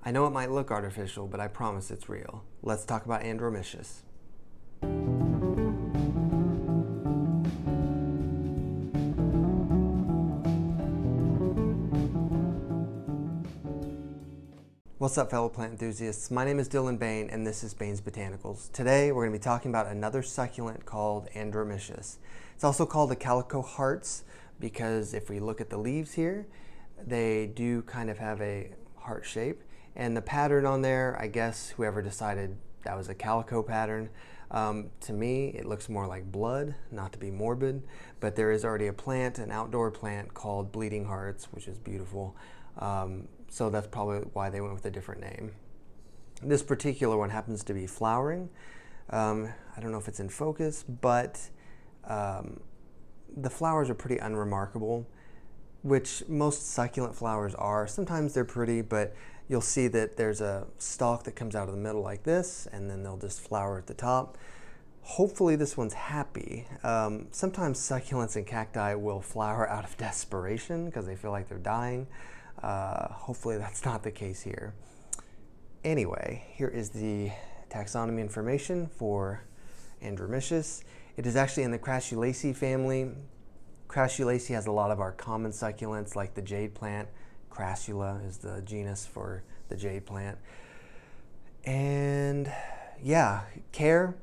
I know it might look artificial, but I promise it's real. Let's talk about Adromischus. What's up, fellow plant enthusiasts? My name is Dylan Bain, and this is Bain's Botanicals. Today, we're going to be talking about another succulent called Adromischus. It's also called the calico hearts because if we look at the leaves here, they do kind of have a heart shape. And the pattern on there, I guess whoever decided that was a calico pattern. To me, it looks more like blood, not to be morbid, but there is already a plant, an outdoor plant called bleeding hearts, which is beautiful. So that's probably why they went with a different name. This particular one happens to be flowering. I don't know if it's in focus, but the flowers are pretty unremarkable, which most succulent flowers are. Sometimes they're pretty, but you'll see that there's a stalk that comes out of the middle like this, and then they'll just flower at the top. Hopefully this one's happy. Sometimes succulents and cacti will flower out of desperation because they feel like they're dying. Hopefully that's not the case here. Anyway, here is the taxonomy information for Adromischus. It is actually in the Crassulaceae family. Crassulaceae has a lot of our common succulents like the jade plant. Crassula is the genus for the jade plant. And yeah, care,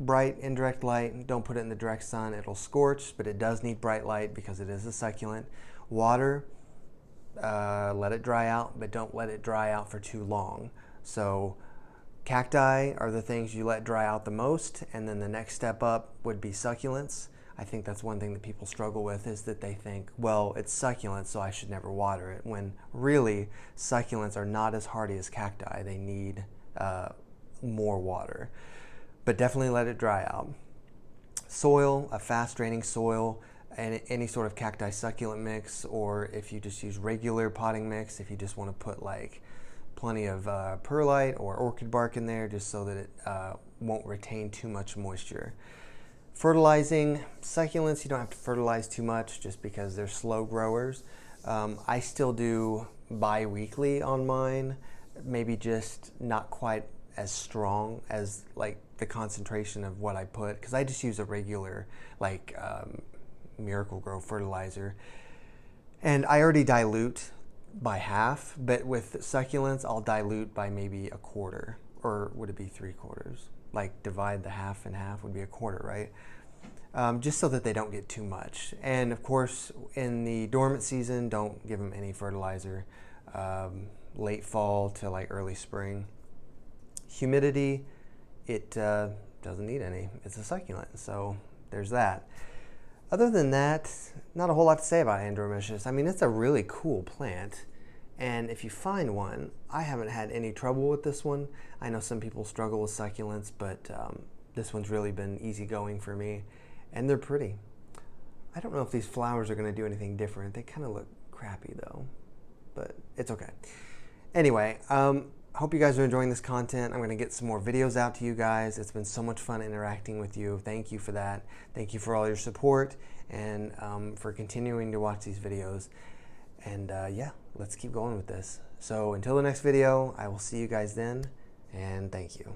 bright, indirect light. Don't put it in the direct sun, it'll scorch, but it does need bright light because it is a succulent. Water, let it dry out, but don't let it dry out for too long. So cacti are the things you let dry out the most, and then the next step up would be succulents. I think that's one thing that people struggle with, is that they think, well, it's succulent, so I should never water it, when really succulents are not as hardy as cacti. They need more water, but definitely let it dry out. Soil, a fast draining soil, and any sort of cacti succulent mix, or if you just use regular potting mix, if you just want to put like plenty of perlite or orchid bark in there just so that it won't retain too much moisture. Fertilizing succulents, you don't have to fertilize too much just because they're slow growers. I still do bi-weekly on mine, maybe just not quite as strong as like the concentration of what I put, because I just use a regular like Miracle-Gro fertilizer, and I already dilute by half, but with succulents I'll dilute by maybe a quarter, or would it be 3/4? Like divide the half in half would be a quarter, right? Just so that they don't get too much. And of course, in the dormant season, don't give them any fertilizer. Late fall to like early spring. Humidity, it doesn't need any. It's a succulent, so there's that. Other than that, not a whole lot to say about Adromischus. I mean, it's a really cool plant. And if you find one, I haven't had any trouble with this one. I know some people struggle with succulents, but this one's really been easygoing for me. And they're pretty. I don't know if these flowers are going to do anything different. They kind of look crappy though, but it's okay. Anyway, hope you guys are enjoying this content. I'm going to get some more videos out to you guys. It's been so much fun interacting with you. Thank you for that. Thank you for all your support and for continuing to watch these videos. And yeah, let's keep going with this. So until the next video, I will see you guys then, and thank you.